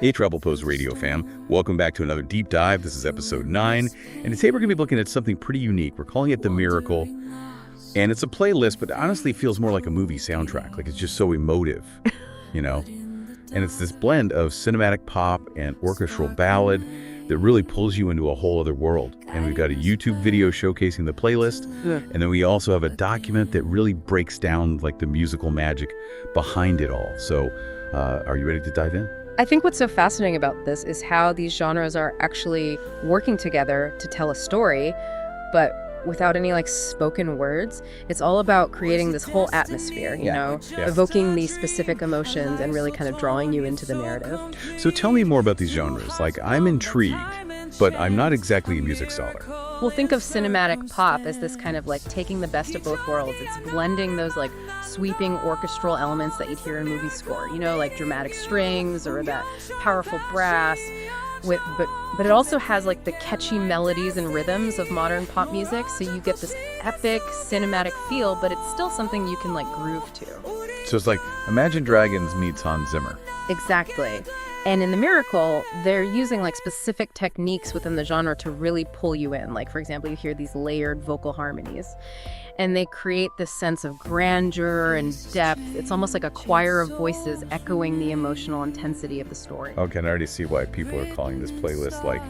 Hey, Travelpos Radio fam. Welcome back to another deep dive. This is episode 9. And today we're going to be looking at something pretty unique. We're calling it The Miracle. And it's a playlist, but honestly it feels more like a movie soundtrack. Like it's just so emotive, you know? And it's this blend of cinematic pop and orchestral ballad that really pulls you into a whole other world. And we've got a YouTube video showcasing the playlist. And then we also have a document that really breaks down like the musical magic behind it all. So are you ready to dive in? I think what's so fascinating about this is how these genres are actually working together to tell a story, but without any like spoken words. It's all about creating this whole atmosphere, you know, evoking these specific emotions and really kind of drawing you into the narrative. So tell me more about these genres. Like, I'm intrigued, but I'm not exactly a music scholar. Well, think of cinematic pop as this kind of like taking the best of both worlds. It's blending those like sweeping orchestral elements that you'd hear in a movie score, you know, like dramatic strings or that powerful brass. But it also has like the catchy melodies and rhythms of modern pop music, so you get this epic cinematic feel, but it's still something you can like groove to. So it's like Imagine Dragons meets Hans Zimmer. Exactly. And in The Miracle, they're using like specific techniques within the genre to really pull you in. Like, for example, you hear these layered vocal harmonies, and they create this sense of grandeur and depth. It's almost like a choir of voices echoing the emotional intensity of the story. Okay, and I already see why people are calling this playlist like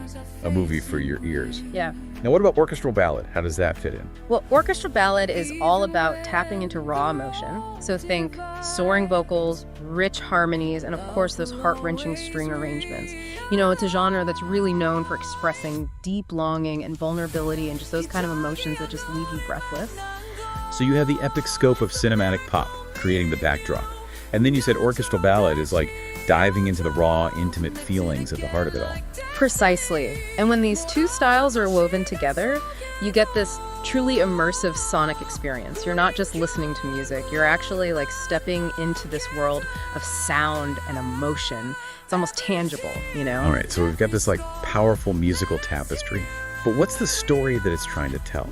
a movie for your ears. Yeah. Now, what about orchestral ballad? How does that fit in? Well, orchestral ballad is all about tapping into raw emotion. So think soaring vocals, rich harmonies, and of course those heart-wrenching string arrangements. You know, it's a genre that's really known for expressing deep longing and vulnerability and just those kind of emotions that just leave you breathless. So you have the epic scope of cinematic pop, creating the backdrop. And then you said orchestral ballad is like diving into the raw, intimate feelings at the heart of it all. Precisely. And when these two styles are woven together, you get this truly immersive sonic experience. You're not just listening to music, you're actually like stepping into this world of sound and emotion. It's almost tangible, you know? All right, so we've got this like powerful musical tapestry, but what's the story that it's trying to tell?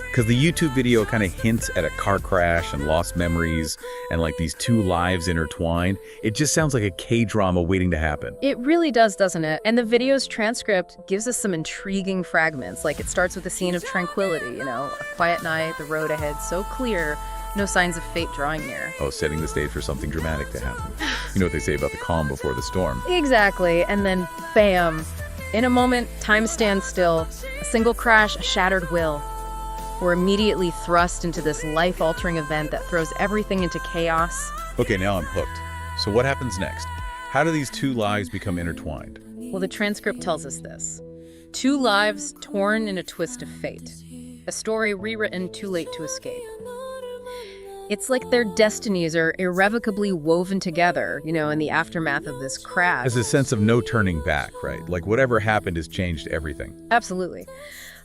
Because the YouTube video kind of hints at a car crash and lost memories and like these two lives intertwined. It just sounds like a K-drama waiting to happen. It really does, doesn't it? And the video's transcript gives us some intriguing fragments. Like it starts with a scene of tranquility, you know, a quiet night, the road ahead so clear, no signs of fate drawing near. Oh, setting the stage for something dramatic to happen. You know what they say about the calm before the storm. Exactly. And then, bam, in a moment, time stands still. A single crash, a shattered will. We're immediately thrust into this life-altering event that throws everything into chaos. Okay, now I'm hooked. So what happens next? How do these two lives become intertwined? Well, the transcript tells us this. Two lives torn in a twist of fate. A story rewritten too late to escape. It's like their destinies are irrevocably woven together, you know, in the aftermath of this crash. There's a sense of no turning back, right? Like whatever happened has changed everything. Absolutely.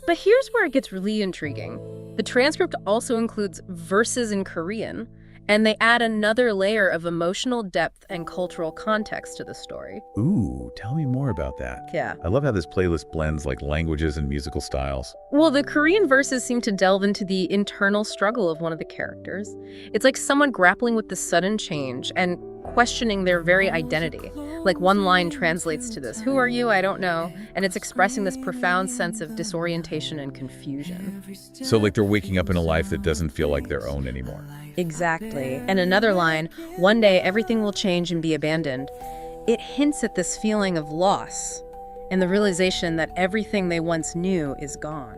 But here's where it gets really intriguing. The transcript also includes verses in Korean, and they add another layer of emotional depth and cultural context to the story. Ooh, tell me more about that. Yeah. I love how this playlist blends like languages and musical styles. Well, the Korean verses seem to delve into the internal struggle of one of the characters. It's like someone grappling with the sudden change and questioning their very identity. Like one line translates to this, "Who are you? I don't know." And it's expressing this profound sense of disorientation and confusion. So like they're waking up in a life that doesn't feel like their own anymore. Exactly. And another line, "One day everything will change and be abandoned." It hints at this feeling of loss and the realization that everything they once knew is gone.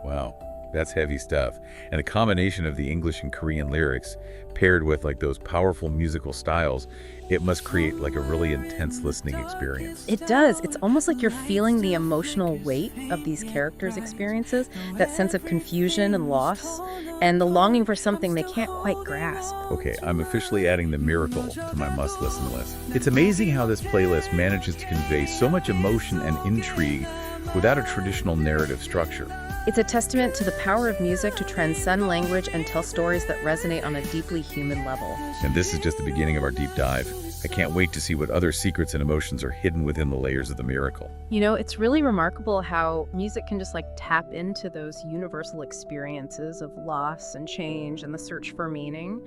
Wow, that's heavy stuff. And the combination of the English and Korean lyrics paired with like those powerful musical styles, it must create like a really intense listening experience. It does. It's almost like you're feeling the emotional weight of these characters' experiences, that sense of confusion and loss, and the longing for something they can't quite grasp. Okay, I'm officially adding The Miracle to my must-listen list. It's amazing how this playlist manages to convey so much emotion and intrigue without a traditional narrative structure. It's a testament to the power of music to transcend language and tell stories that resonate on a deeply human level. And this is just the beginning of our deep dive. I can't wait to see what other secrets and emotions are hidden within the layers of the miracle. You know, it's really remarkable how music can just like tap into those universal experiences of loss and change and the search for meaning.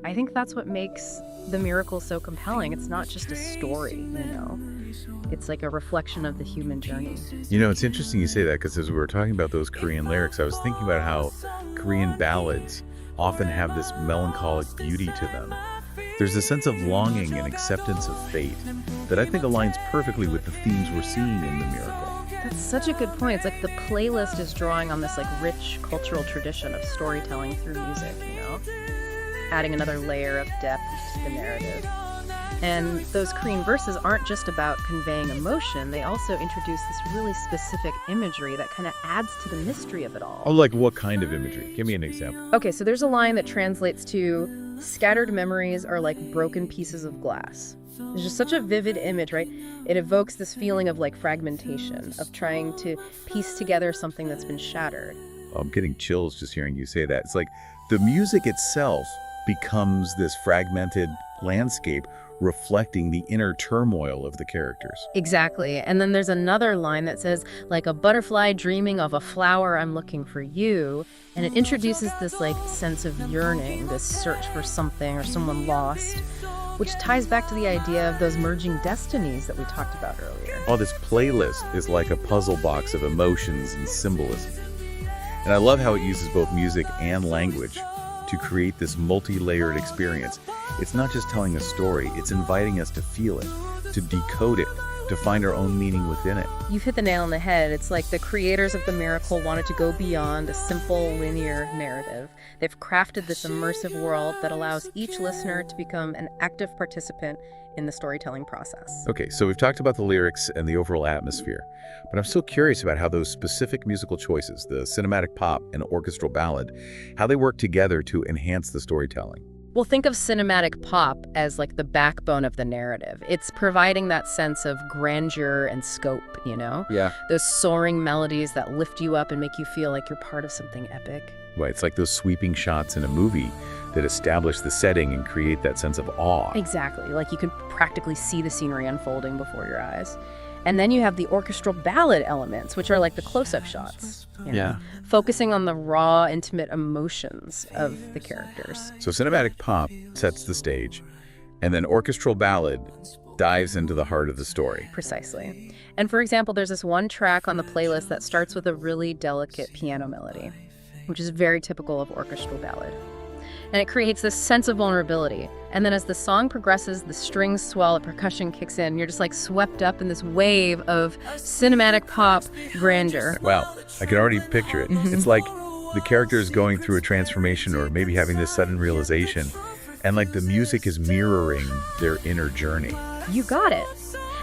I think that's what makes the miracle so compelling. It's not just a story, you know. It's like a reflection of the human journey. You know, it's interesting you say that, because as we were talking about those Korean lyrics, I was thinking about how Korean ballads often have this melancholic beauty to them. There's a sense of longing and acceptance of fate that I think aligns perfectly with the themes we're seeing in the miracle. That's such a good point. It's like the playlist is drawing on this like rich cultural tradition of storytelling through music, you know, adding another layer of depth to the narrative. And those Korean verses aren't just about conveying emotion. They also introduce this really specific imagery that kind of adds to the mystery of it all. Oh, like what kind of imagery? Give me an example. Okay, so there's a line that translates to, "Scattered memories are like broken pieces of glass." It's just such a vivid image, right? It evokes this feeling of like fragmentation, of trying to piece together something that's been shattered. I'm getting chills just hearing you say that. It's like the music itself becomes this fragmented landscape reflecting the inner turmoil of the characters. Exactly. And then there's another line that says, "Like a butterfly dreaming of a flower, I'm looking for you." And it introduces this like sense of yearning, this search for something or someone lost, which ties back to the idea of those merging destinies that we talked about earlier. Oh, this playlist is like a puzzle box of emotions and symbolism. And I love how it uses both music and language to create this multi-layered experience. It's not just telling a story, it's inviting us to feel it, to decode it, to find our own meaning within it. You've hit the nail on the head. It's like the creators of the miracle wanted to go beyond a simple linear narrative. They've crafted this immersive world that allows each listener to become an active participant in the storytelling process. Okay, so we've talked about the lyrics and the overall atmosphere, but I'm still curious about how those specific musical choices, the cinematic pop and orchestral ballad, how they work together to enhance the storytelling. Well, think of cinematic pop as like the backbone of the narrative. It's providing that sense of grandeur and scope, you know? Yeah. Those soaring melodies that lift you up and make you feel like you're part of something epic. Right, it's like those sweeping shots in a movie that establish the setting and create that sense of awe. Exactly. Like you can practically see the scenery unfolding before your eyes. And then you have the orchestral ballad elements, which are like the close-up shots. You know, focusing on the raw, intimate emotions of the characters. So cinematic pop sets the stage, and then orchestral ballad dives into the heart of the story. Precisely. And for example, there's this one track on the playlist that starts with a really delicate piano melody, which is very typical of orchestral ballad. And it creates this sense of vulnerability. And then as the song progresses, the strings swell, the percussion kicks in, you're just like swept up in this wave of cinematic pop grandeur. Wow, I can already picture it. It's like the character is going through a transformation or maybe having this sudden realization, and like the music is mirroring their inner journey. You got it.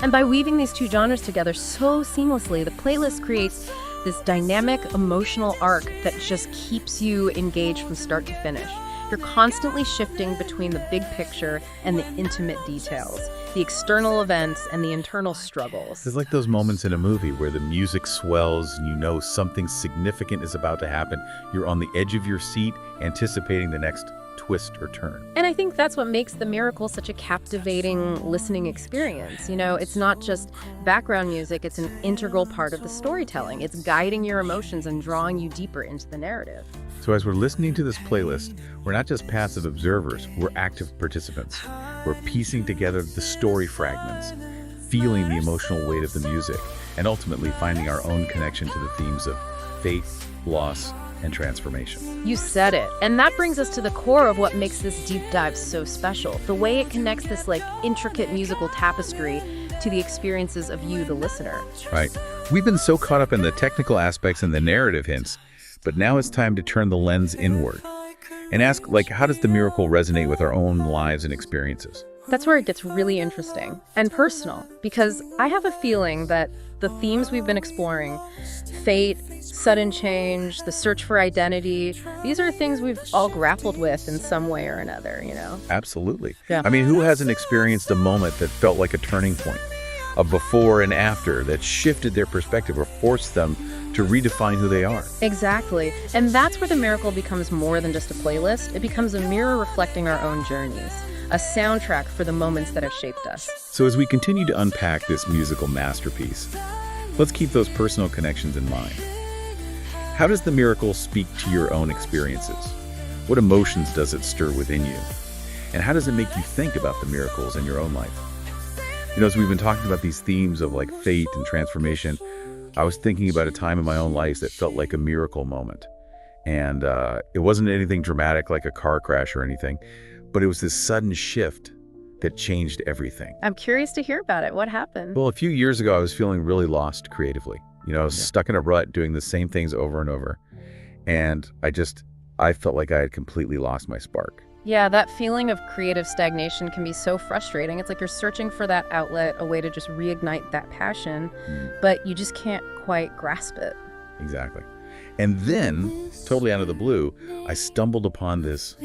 And by weaving these two genres together so seamlessly, the playlist creates this dynamic emotional arc that just keeps you engaged from start to finish. You're constantly shifting between the big picture and the intimate details, the external events and the internal struggles. It's like those moments in a movie where the music swells and you know something significant is about to happen. You're on the edge of your seat, anticipating the next twist or turn. And I think that's what makes The Miracle such a captivating listening experience. You know, it's not just background music, it's an integral part of the storytelling. It's guiding your emotions and drawing you deeper into the narrative. So as we're listening to this playlist, we're not just passive observers, we're active participants. We're piecing together the story fragments, feeling the emotional weight of the music, and ultimately finding our own connection to the themes of fate, loss, and transformation. You said it. And that brings us to the core of what makes this deep dive so special. The way it connects this like intricate musical tapestry to the experiences of you, the listener. Right. We've been so caught up in the technical aspects and the narrative hints, but now it's time to turn the lens inward and ask, like, how does the miracle resonate with our own lives and experiences? That's where it gets really interesting and personal, because I have a feeling that the themes we've been exploring, fate, sudden change, the search for identity, these are things we've all grappled with in some way or another, you know? Absolutely. Yeah. I mean, who hasn't experienced a moment that felt like a turning point, a before and after that shifted their perspective or forced them to redefine who they are? Exactly. And that's where The Miracle becomes more than just a playlist. It becomes a mirror reflecting our own journeys, a soundtrack for the moments that have shaped us. So as we continue to unpack this musical masterpiece, let's keep those personal connections in mind. How does the miracle speak to your own experiences? What emotions does it stir within you? And how does it make you think about the miracles in your own life? As we've been talking about these themes of like fate and transformation, I was thinking about a time in my own life that felt like a miracle moment. And it wasn't anything dramatic like a car crash or anything, but it was this sudden shift that changed everything. I'm curious to hear about it. What happened? Well, a few years ago, I was feeling really lost creatively. I was stuck in a rut doing the same things over and over. And I felt like I had completely lost my spark. Yeah, that feeling of creative stagnation can be so frustrating. It's like you're searching for that outlet, a way to just reignite that passion, but you just can't quite grasp it. Exactly. And then, totally out of the blue, I stumbled upon this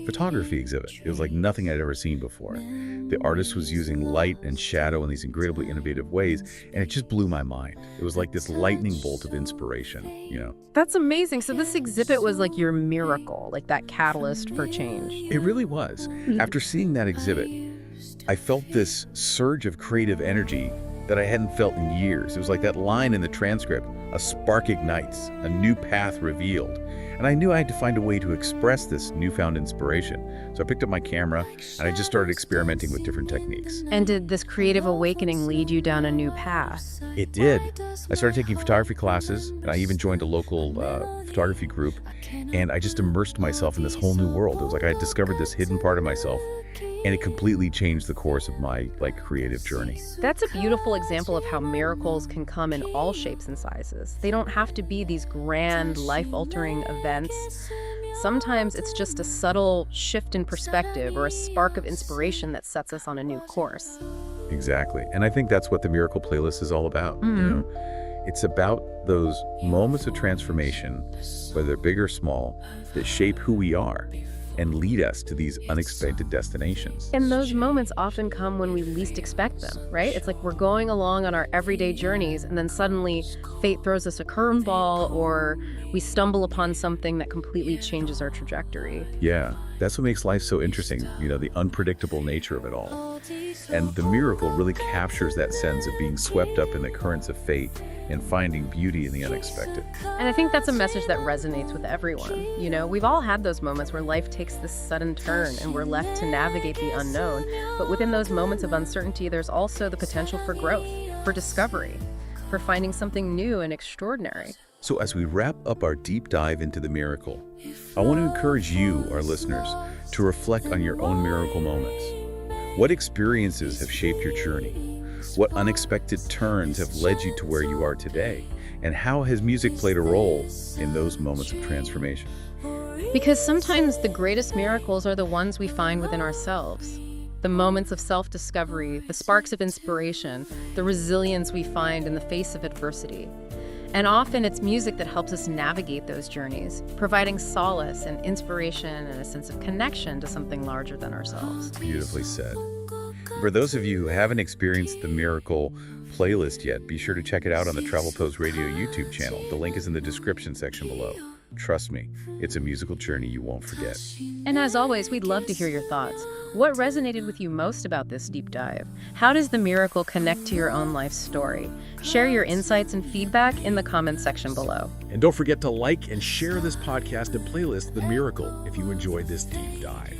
photography exhibit. It was like nothing I'd ever seen before. The artist was using light and shadow in these incredibly innovative ways, and it just blew my mind. It was like this lightning bolt of inspiration, That's amazing. So this exhibit was like your miracle, like that catalyst for change. It really was. After seeing that exhibit, I felt this surge of creative energy that I hadn't felt in years. It was like that line in the transcript, a spark ignites, a new path revealed. And I knew I had to find a way to express this newfound inspiration. So I picked up my camera and I just started experimenting with different techniques. And did this creative awakening lead you down a new path? It did. I started taking photography classes, and I even joined a local photography group, and I just immersed myself in this whole new world. It was like I had discovered this hidden part of myself, and it completely changed the course of my creative journey. That's a beautiful example of how miracles can come in all shapes and sizes. They don't have to be these grand, life-altering events. Sometimes it's just a subtle shift in perspective or a spark of inspiration that sets us on a new course. Exactly. And I think that's what the Miracle Playlist is all about. It's about those moments of transformation, whether they're big or small, that shape who we are and lead us to these unexpected destinations. And those moments often come when we least expect them, right? It's like we're going along on our everyday journeys, and then suddenly fate throws us a curveball, or we stumble upon something that completely changes our trajectory. Yeah, that's what makes life so interesting, the unpredictable nature of it all. And the miracle really captures that sense of being swept up in the currents of fate and finding beauty in the unexpected. And I think that's a message that resonates with everyone. We've all had those moments where life takes this sudden turn and we're left to navigate the unknown. But within those moments of uncertainty, there's also the potential for growth, for discovery, for finding something new and extraordinary. So as we wrap up our deep dive into the miracle, I want to encourage you, our listeners, to reflect on your own miracle moments. What experiences have shaped your journey? What unexpected turns have led you to where you are today? And how has music played a role in those moments of transformation? Because sometimes the greatest miracles are the ones we find within ourselves. The moments of self-discovery, the sparks of inspiration, the resilience we find in the face of adversity. And often it's music that helps us navigate those journeys, providing solace and inspiration and a sense of connection to something larger than ourselves. Beautifully said. For those of you who haven't experienced the Miracle Playlist yet, be sure to check it out on the Travelpos Radio YouTube channel. The link is in the description section below. Trust me, it's a musical journey you won't forget. And as always, we'd love to hear your thoughts. What resonated with you most about this deep dive? How does the miracle connect to your own life story? Share your insights and feedback in the comments section below. And don't forget to like and share this podcast and playlist, The Miracle, if you enjoyed this deep dive.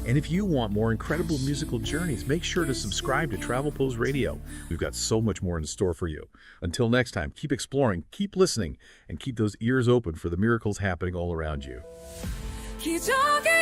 And if you want more incredible musical journeys, make sure to subscribe to Travelpos Radio. We've got so much more in store for you. Until next time, keep exploring, keep listening, and keep those ears open for the miracles happening all around you. Keep talking.